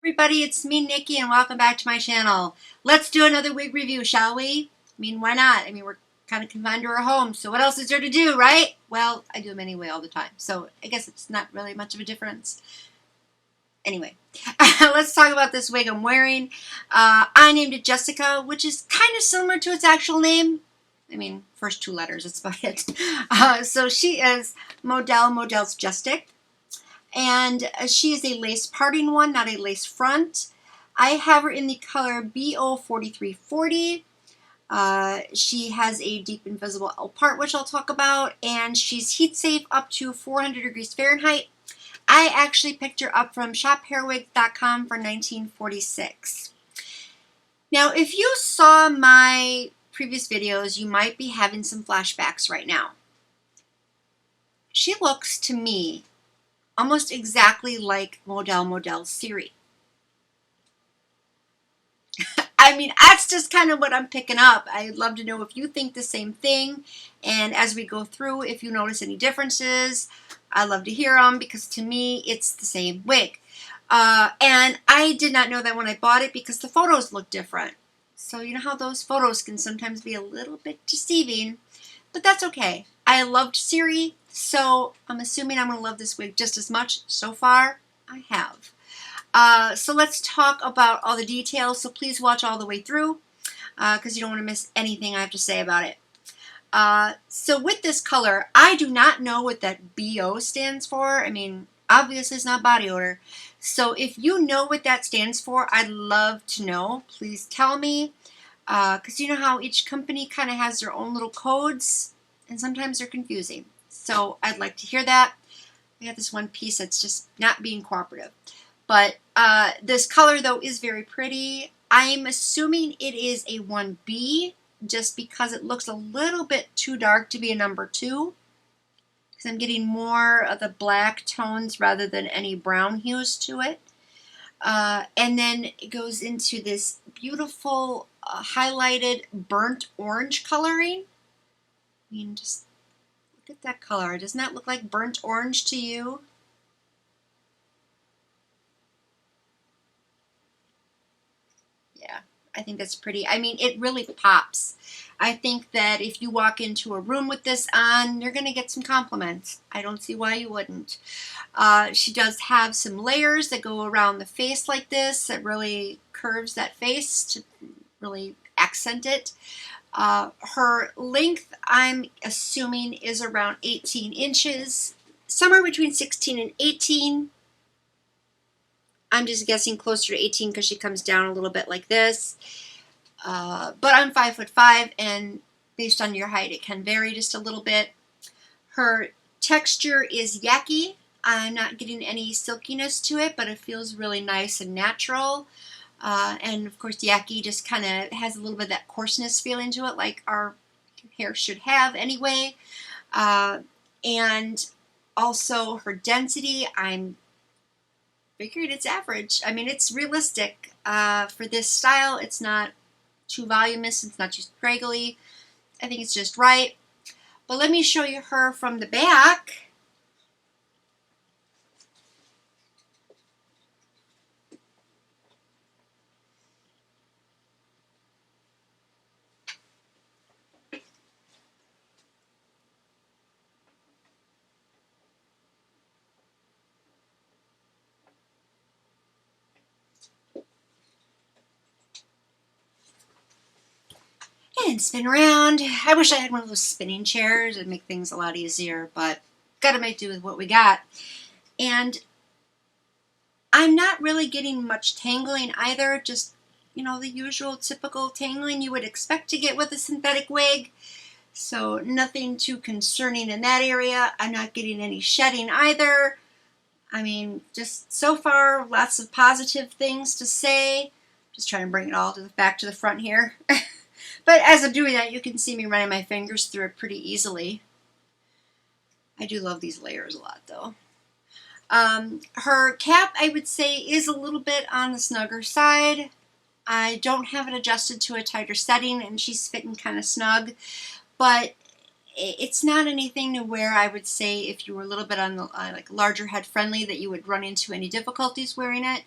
Everybody, it's me, Nikki, and welcome back to my channel. Let's do another wig review, shall we? I mean, why not? I mean, we're kind of confined to our home, so what else is there to do, right? Well, I do them anyway all the time, so I guess it's not really much of a difference. Anyway, let's talk about this wig I'm wearing. I named it Jessica, which is kind of similar to its actual name. I mean, first two letters, that's about it. So she is Model Model JESTIC. And she is a lace parting one, not a lace front. I have her in the color BO4340. She has a deep invisible L part, which I'll talk about, and she's heat safe up to 400 degrees Fahrenheit. I actually picked her up from shophairwigs.com for $19.46. Now, if you saw my previous videos, you might be having some flashbacks right now. She looks to me almost exactly like Model Model Siri. I mean, that's just kind of what I'm picking up. I'd love to know if you think the same thing. And as we go through, if you notice any differences, I'd love to hear them, because to me, it's the same wig. And I did not know that when I bought it, because the photos look different. So you know how those photos can sometimes be a little bit deceiving, but that's okay. I loved Siri, so I'm assuming I'm going to love this wig just as much. So far, I have. So let's talk about all the details, so please watch all the way through, because you don't want to miss anything I have to say about it. So with this color, I do not know what that BO stands for. I mean, obviously it's not body odor. So if you know what that stands for, I'd love to know. Please tell me, because you know how each company kind of has their own little codes, and sometimes they're confusing. So I'd like to hear that. I got this one piece that's just not being cooperative. But this color, though, is very pretty. I'm assuming it is a 1B, just because it looks a little bit too dark to be a number 2. Because I'm getting more of the black tones rather than any brown hues to it. And then it goes into this beautiful highlighted burnt orange coloring. I mean, just look at that color. Doesn't that look like burnt orange to you? Yeah, I think that's pretty. I mean, it really pops. I think that if you walk into a room with this on, you're going to get some compliments. I don't see why you wouldn't. She does have some layers that go around the face like this, that really curves that face to really accent it. Her length, I'm assuming, is around 18 inches, somewhere between 16 and 18. I'm just guessing closer to 18 because she comes down a little bit like this. But I'm 5'5", and based on your height, it can vary just a little bit. Her texture is yucky. I'm not getting any silkiness to it, but it feels really nice and natural. And of course, yucky just kind of has a little bit of that coarseness feeling to it, like our hair should have anyway. And also her density, I'm figured it's average. I mean, it's realistic. For this style, it's not too voluminous, it's not too scraggly. I think it's just right. But let me show you her from the back. And spin around. I wish I had one of those spinning chairs. It'd make things a lot easier, but gotta make do with what we got. And I'm not really getting much tangling either, just, you know, the usual typical tangling you would expect to get with a synthetic wig. So nothing too concerning in that area. I'm not getting any shedding either. I mean, just so far, lots of positive things to say. Just trying to bring it all back to the front here. But as I'm doing that, you can see me running my fingers through it pretty easily. I do love these layers a lot, though. Her cap, I would say, is a little bit on the snugger side. I don't have it adjusted to a tighter setting, and she's fitting kind of snug. But it's not anything to where I would say, if you were a little bit on the like larger head friendly, that you would run into any difficulties wearing it.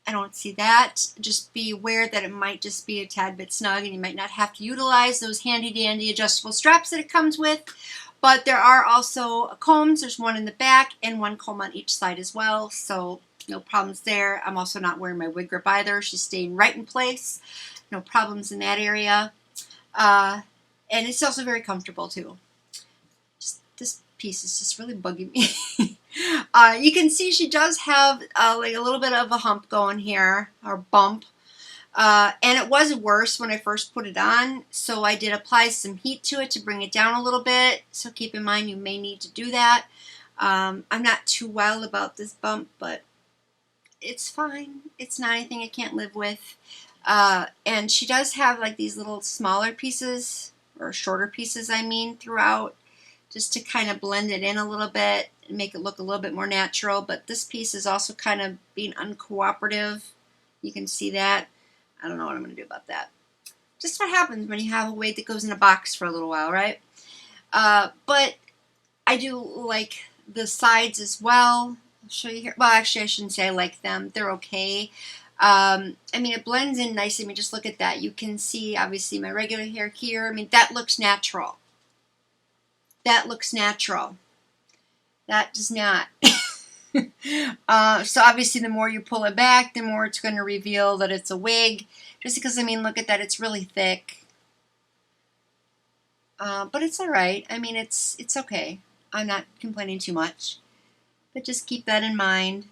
I don't see that. Just be aware that it might just be a tad bit snug and you might not have to utilize those handy dandy adjustable straps that it comes with. But there are also combs. There's one in the back and one comb on each side as well. So no problems there. I'm also not wearing my wig grip either. She's staying right in place. No problems in that area. And it's also very comfortable too. Just, this piece is just really bugging me. You can see she does have like a little bit of a hump going here, or bump. And it was worse when I first put it on, so I did apply some heat to it to bring it down a little bit. So keep in mind you may need to do that. I'm not too wild about this bump, but it's fine. It's not anything I can't live with. And she does have like these little smaller pieces, or shorter pieces I mean, throughout, just to kind of blend it in a little bit and make it look a little bit more natural. But this piece is also kind of being uncooperative. You can see that. I don't know what I'm going to do about that. Just what happens when you have a wig that goes in a box for a little while, right? But I do like the sides as well. I'll show you here. Well, actually, I shouldn't say I like them. They're okay. I mean, it blends in nicely. I mean, just look at that. You can see, obviously, my regular hair here. I mean, that looks natural. That looks natural. That does not. So obviously the more you pull it back, the more it's going to reveal that it's a wig. Just because, I mean, look at that. It's really thick. But it's alright. I mean, it's okay. I'm not complaining too much. But just keep that in mind.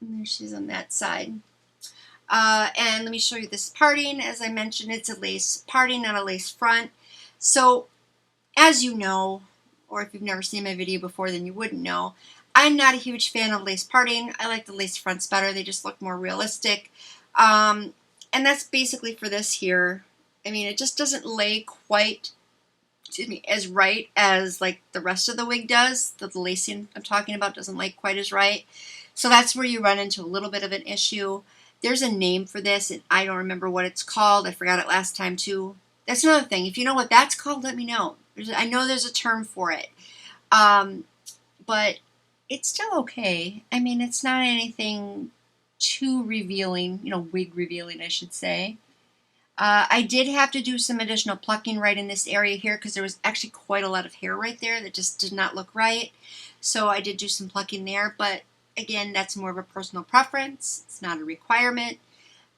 And there she's on that side. And let me show you this parting. As I mentioned, it's a lace parting, not a lace front. So, as you know, or if you've never seen my video before, then you wouldn't know, I'm not a huge fan of lace parting. I like the lace fronts better. They just look more realistic. And that's basically for this here. I mean, it just doesn't lay quite, excuse me, as right as like the rest of the wig does. The lacing I'm talking about doesn't lay quite as right. So that's where you run into a little bit of an issue. There's a name for this, and I don't remember what it's called. I forgot it last time too. That's another thing. If you know what that's called, let me know. I know there's a term for it. But it's still okay. I mean, it's not anything too revealing, you know, wig revealing, I should say. I did have to do some additional plucking right in this area here because there was actually quite a lot of hair right there that just did not look right. So I did do some plucking there, but again, that's more of a personal preference. It's not a requirement.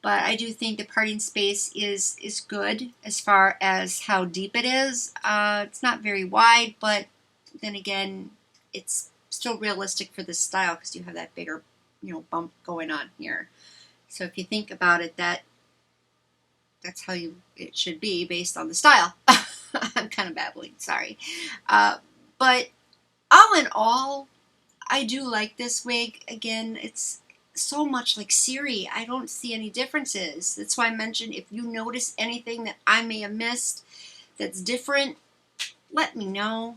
But I do think the parting space is good as far as how deep it is. It's not very wide, but then again, it's still realistic for this style because you have that bigger, you know, bump going on here. So if you think about it, that's how it should be based on the style. I'm kind of babbling, sorry. But all in all, I do like this wig. Again, it's so much like Siri. I don't see any differences. That's why I mentioned if you notice anything that I may have missed that's different, let me know.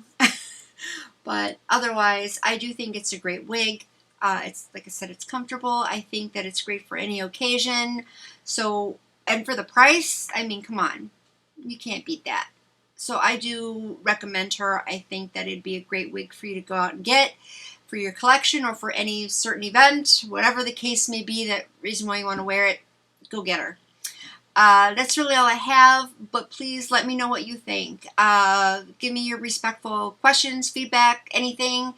But otherwise, I do think it's a great wig. It's, like I said, it's comfortable. I think that it's great for any occasion. So, and for the price, I mean, come on. You can't beat that. So I do recommend her. I think that it'd be a great wig for you to go out and get for your collection or for any certain event, whatever the case may be, that reason why you want to wear it, go get her. That's really all I have, but please let me know what you think. Give me your respectful questions, feedback, anything,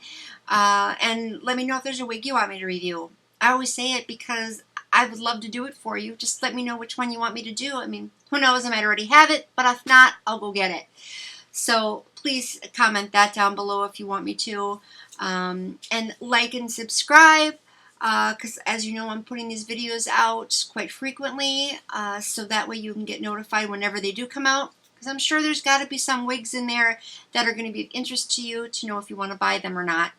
and let me know if there's a wig you want me to review. I always say it because I would love to do it for you. Just let me know which one you want me to do. I mean, who knows, I might already have it, but if not, I'll go get it. So please comment that down below if you want me to, and like and subscribe. Because as you know, I'm putting these videos out quite frequently, so that way you can get notified whenever they do come out. Because I'm sure there's got to be some wigs in there that are going to be of interest to you to know if you want to buy them or not.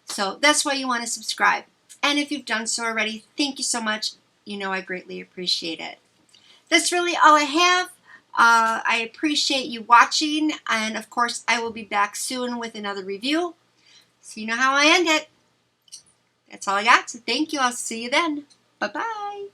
So that's why you want to subscribe. And if you've done so already, thank you so much. You know I greatly appreciate it. That's really all I have. I appreciate you watching, and of course I will be back soon with another review. So you know how I end it. That's all I got, so thank you. I'll see you then. Bye-bye.